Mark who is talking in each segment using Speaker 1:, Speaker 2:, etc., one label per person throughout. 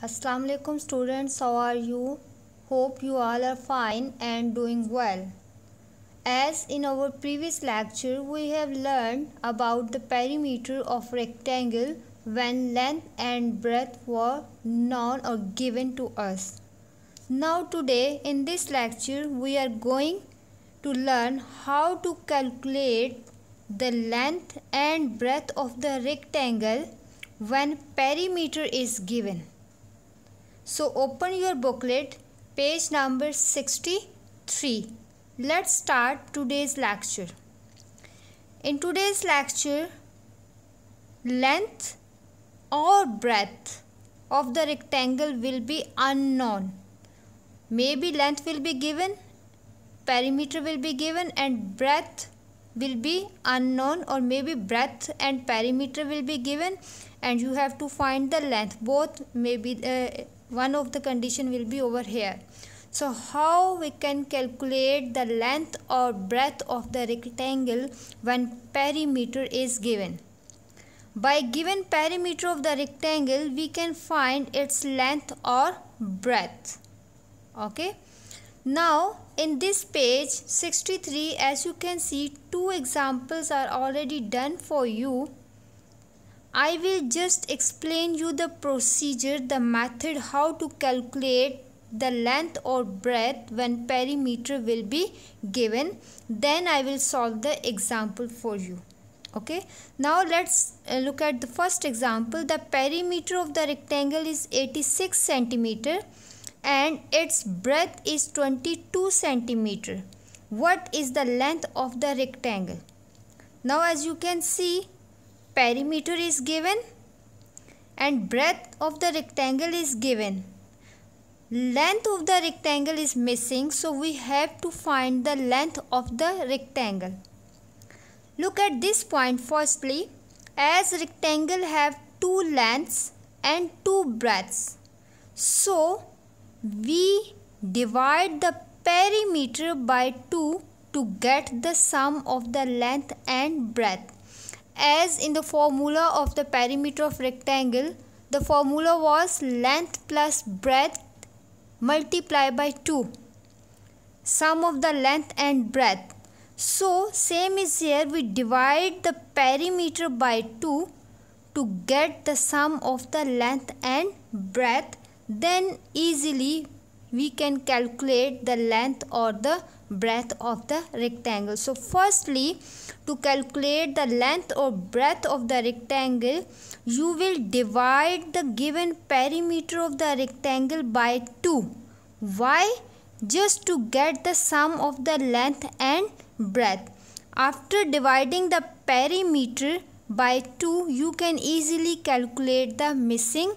Speaker 1: Assalamu alaikum students, how are you? Hope you all are fine and doing well. As in our previous lecture, we have learned about the perimeter of rectangle when length and breadth were known or given to us. Now today in this lecture, we are going to learn how to calculate the length and breadth of the rectangle when perimeter is given. So open your booklet, page number 63. Let's start today's lecture. In today's lecture, length or breadth of the rectangle will be unknown. Maybe length will be given, perimeter will be given, and breadth will be unknown, or maybe breadth and perimeter will be given and you have to find the length. Both maybe one of the condition will be over here. So how we can calculate the length or breadth of the rectangle when perimeter is given? By given perimeter of the rectangle, we can find its length or breadth. Okay. Now in this page 63, as you can see, two examples are already done for you. I will just explain you the procedure, the method how to calculate the length or breadth when perimeter will be given. Then I will solve the example for you. Okay. Now let's look at the first example. The perimeter of the rectangle is 86 centimeter and its breadth is 22 centimeter. What is the length of the rectangle? Now as you can see, perimeter is given and breadth of the rectangle is given. Length of the rectangle is missing, so we have to find the length of the rectangle. Look at this point firstly. As rectangle have two lengths and two breadths, so we divide the perimeter by 2 to get the sum of the length and breadth. As in the formula of the perimeter of rectangle, the formula was length plus breadth multiplied by 2, sum of the length and breadth. So same is here, we divide the perimeter by 2 to get the sum of the length and breadth. Then easily we can calculate the length or the breadth of the rectangle. So firstly, to calculate the length or breadth of the rectangle, you will divide the given perimeter of the rectangle by 2. Why? Just to get the sum of the length and breadth. After dividing the perimeter by 2, you can easily calculate the missing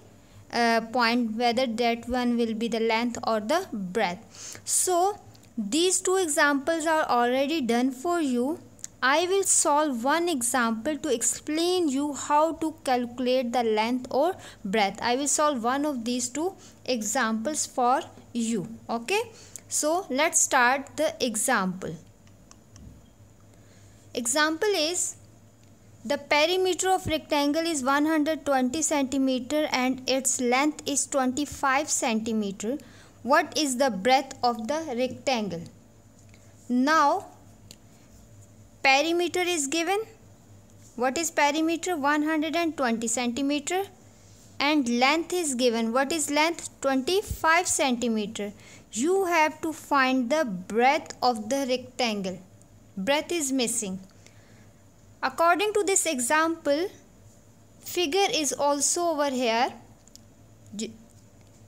Speaker 1: point, whether that one will be the length or the breadth. So these two examples are already done for you. I will solve one example to explain you how to calculate the length or breadth. I will solve one of these two examples for you. Okay. So let's start the example. Example is, the perimeter of rectangle is 120 centimeter and its length is 25 centimeter. What is the breadth of the rectangle? Now perimeter is given. What is perimeter? 120 centimeter. And length is given. What is length? 25 centimeter. You have to find the breadth of the rectangle. Breadth is missing. According to this example, figure is also over here,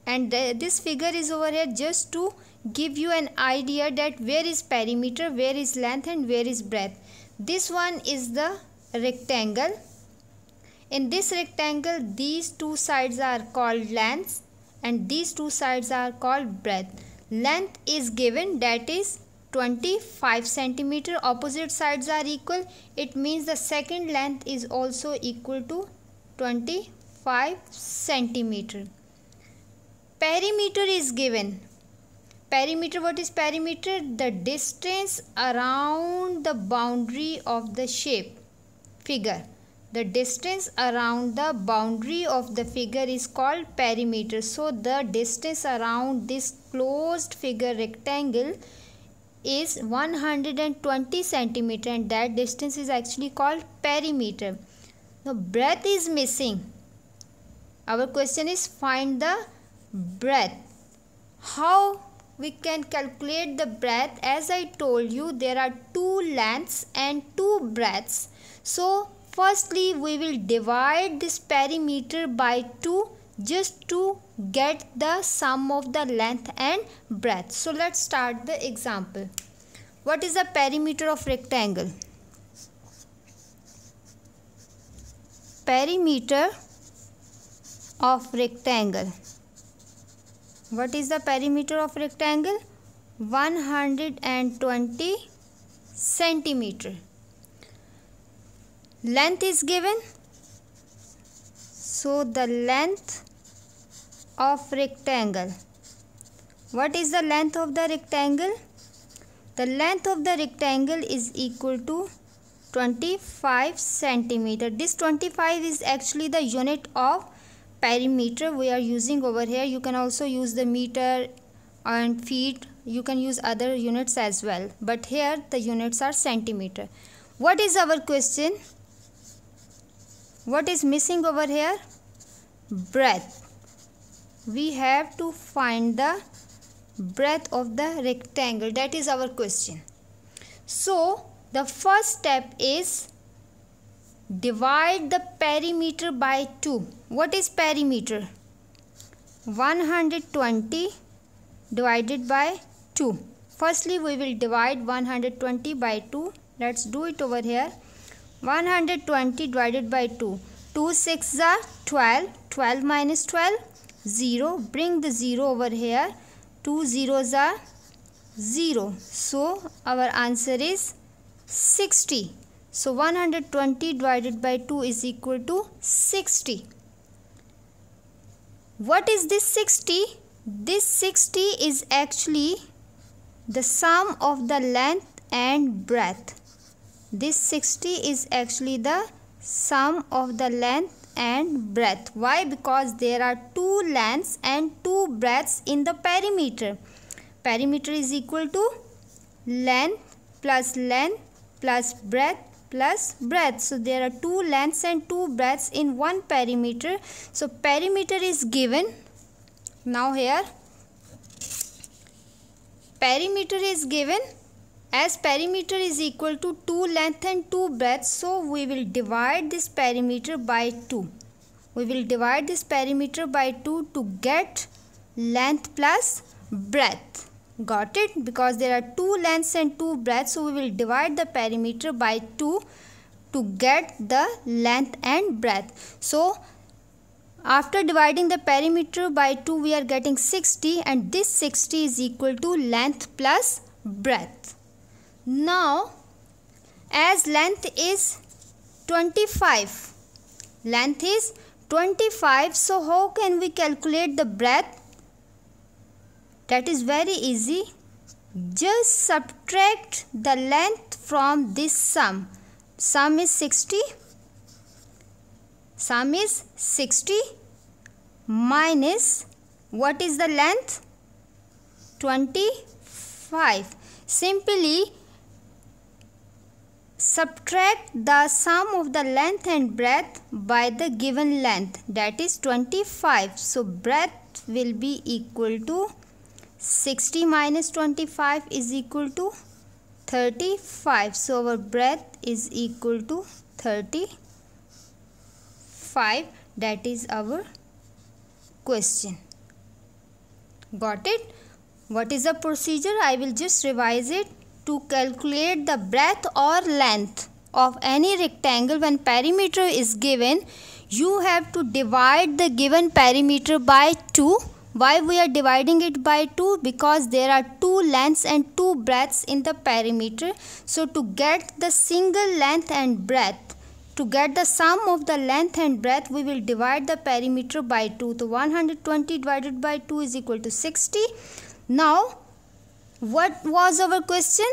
Speaker 1: and this figure is over here just to give you an idea that where is perimeter, where is length and where is breadth. This one is the rectangle. In this rectangle, these two sides are called lengths and these two sides are called breadth. Length is given, that is 25 centimeter. Opposite sides are equal. It means the second length is also equal to 25 centimeter. Perimeter is given. Perimeter, what is perimeter? The distance around the boundary of the shape figure. The distance around the boundary of the figure is called perimeter. So the distance around this closed figure rectangle is 120 centimeter, and that distance is actually called perimeter. Now breadth is missing. Our question is find the breadth. How we can calculate the breadth? As I told you, there are two lengths and two breadths. So firstly we will divide this perimeter by 2 just to get the sum of the length and breadth. So let's start the example. What is the perimeter of rectangle? Perimeter of rectangle. What is the perimeter of rectangle? 120 centimeter. Length is given. So the length of rectangle. What is the length of the rectangle? The length of the rectangle is equal to 25 centimeter. This 25 is actually the unit of perimeter we are using over here. You can also use the meter and feet. You can use other units as well, but here the units are centimeter. What is our question? What is missing over here? Breadth. We have to find the breadth of the rectangle. That is our question. So the first step is divide the perimeter by 2. What is perimeter? 120 divided by 2. Firstly we will divide 120 by 2. Let's do it over here. 120 divided by 2. 2 6 are 12. 12 minus 12, 0. Bring the 0 over here. 2 zeros are 0. So our answer is 60. So 120 divided by 2 is equal to 60. What is this 60? This 60 is actually the sum of the length and breadth. This 60 is actually the sum of the length and breadth. Why? Because there are two lengths and two breadths in the perimeter. Perimeter is equal to length plus breadth plus breadth. So there are two lengths and two breadths in one perimeter. So perimeter is given. Now here perimeter is given. As perimeter is equal to 2 length and 2 breadth, so we will divide this perimeter by 2. We will divide this perimeter by 2 to get length plus breadth. Got it? Because there are 2 lengths and 2 breadths, so we will divide the perimeter by 2 to get the length and breadth. So after dividing the perimeter by 2, we are getting 60, and this 60 is equal to length plus breadth. Now, as length is 25, length is 25, so how can we calculate the breadth? That is very easy. Just subtract the length from this sum. Sum is 60. Sum is 60 minus what is the length? 25. Simply subtract the sum of the length and breadth by the given length, that is 25. So breadth will be equal to 60 minus 25 is equal to 35. So our breadth is equal to 35. That is our question. Got it? What is the procedure? I will just revise it. To calculate the breadth or length of any rectangle when perimeter is given, you have to divide the given perimeter by 2. Why we are dividing it by 2? Because there are 2 lengths and 2 breadths in the perimeter. So to get the single length and breadth, to get the sum of the length and breadth, we will divide the perimeter by 2. So 120 divided by 2 is equal to 60. Now, what was our question?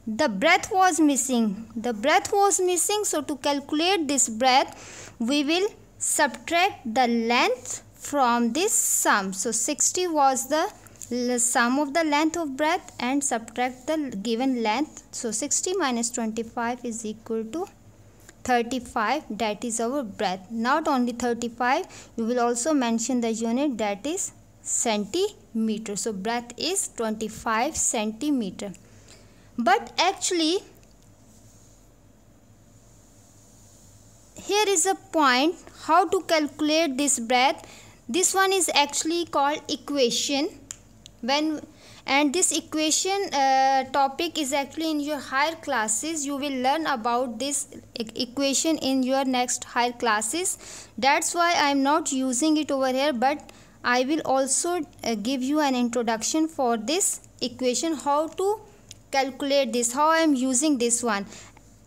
Speaker 1: the breadth was missing. The breadth was missing, so to calculate this breadth, we will subtract the length from this sum. So 60 was the sum of the length of breadth and subtract the given length. So 60 minus 25 is equal to 35. That is our breadth. Not only 35, you will also mention the unit, that is centimeter. So breadth is 25 centimeter. But actually here is a point how to calculate this breadth. This one is actually called equation. And this equation topic is actually in your higher classes. You will learn about this equation in your next higher classes. That's why I am not using it over here, but I will also give you an introduction for this equation, how to calculate this, how I am using this one.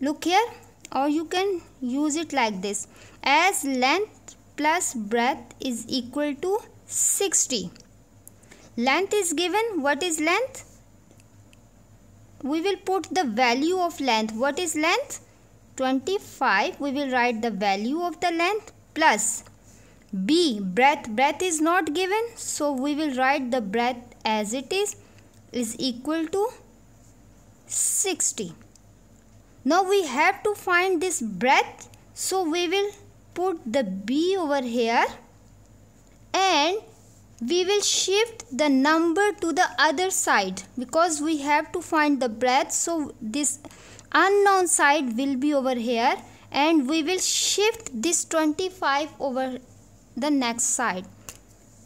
Speaker 1: Look here, or you can use it like this. As length plus breadth is equal to 60. Length is given. What is length? We will put the value of length. What is length? 25. We will write the value of the length plus B, breadth. Breadth is not given, so we will write the breadth as it is equal to 60. Now we have to find this breadth, so we will put the B over here and we will shift the number to the other side because we have to find the breadth. So this unknown side will be over here and we will shift this 25 over the next side.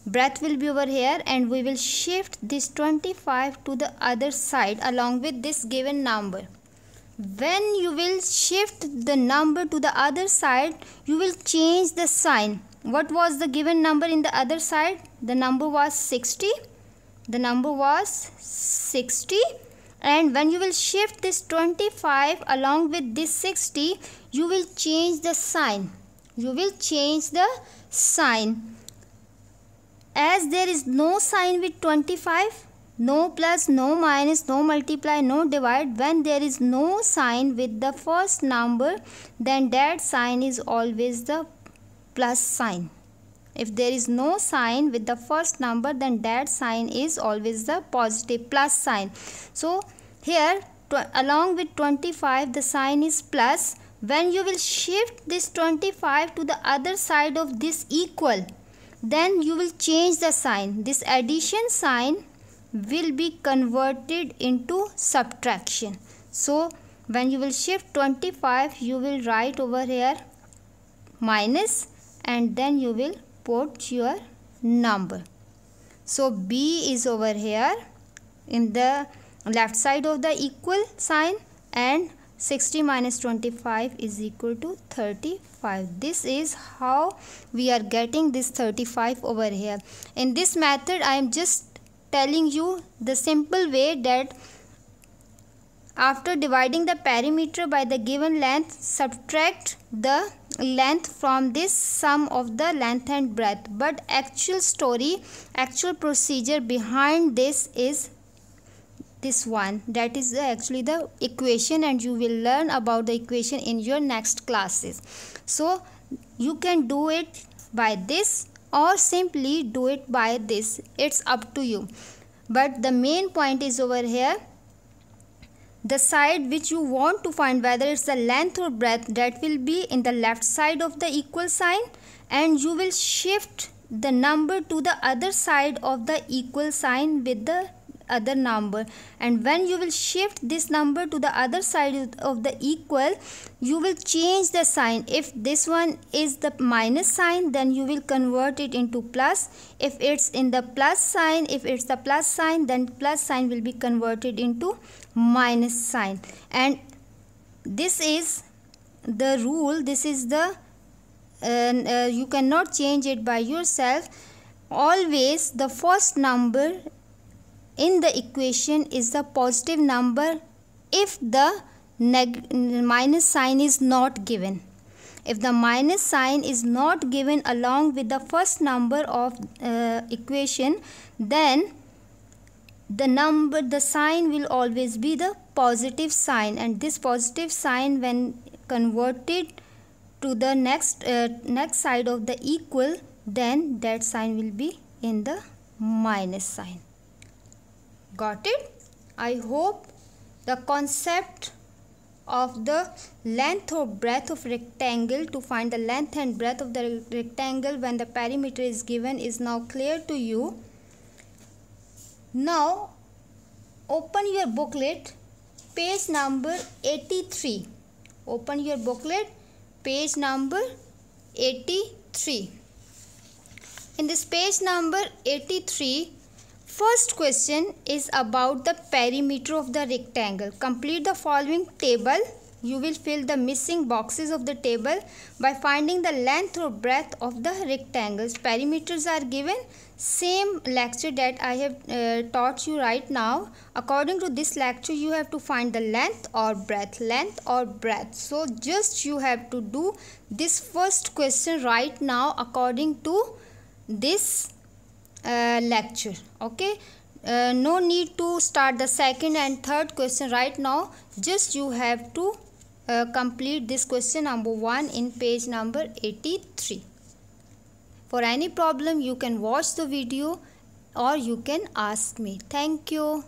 Speaker 1: Breadth will be over here and we will shift this 25 to the other side along with this given number. When you will shift the number to the other side, you will change the sign. What was the given number in the other side? The number was 60. The number was 60. And when you will shift this 25 along with this 60, you will change the sign. You will change the sign. As there is no sign with 25, no plus, no minus, no multiply, no divide. When there is no sign with the first number, then that sign is always the plus sign. If there is no sign with the first number, then that sign is always the positive plus sign. So here along with 25 the sign is plus. When you will shift this 25 to the other side of this equal, then you will change the sign. This addition sign will be converted into subtraction. So when you will shift 25, you will write over here minus and then you will put your number. So B is over here in the left side of the equal sign and 60 minus 25 is equal to 35. This is how we are getting this 35 over here. In this method I am just telling you the simple way that after dividing the perimeter by the given length, subtract the length from this sum of the length and breadth. But actual procedure behind this is this one, that is actually the equation, and you will learn about the equation in your next classes. So you can do it by this or simply do it by this, it's up to you. But the main point is over here, the side which you want to find, whether it's the length or breadth, that will be in the left side of the equal sign, and you will shift the number to the other side of the equal sign with the other number. And when you will shift this number to the other side of the equal, you will change the sign. If this one is the minus sign, then you will convert it into plus. If it's in the plus sign, if it's the plus sign, then plus sign will be converted into minus sign. And this is the rule, this is the you cannot change it by yourself. Always the first number in the equation is the positive number if the minus sign is not given. If the minus sign is not given along with the first number of equation, then the sign will always be the positive sign, and this positive sign when converted to the next side of the equal, then that sign will be in the minus sign. Got it? I hope the concept of the length or breadth of rectangle, to find the length and breadth of the rectangle when the perimeter is given, is now clear to you. Now open your booklet, page number 83. Open your booklet, page number 83. In this page number 83, first question is about the perimeter of the rectangle. Complete the following table. You will fill the missing boxes of the table by finding the length or breadth of the rectangles. Perimeters are given. Same lecture that I have taught you right now. According to this lecture, you have to find the length or breadth. Length or breadth. So just you have to do this first question right now according to this lecture. Okay, no need to start the second and third question right now. Just you have to complete this question number 1 in page number 83. For any problem, you can watch the video or you can ask me. Thank you.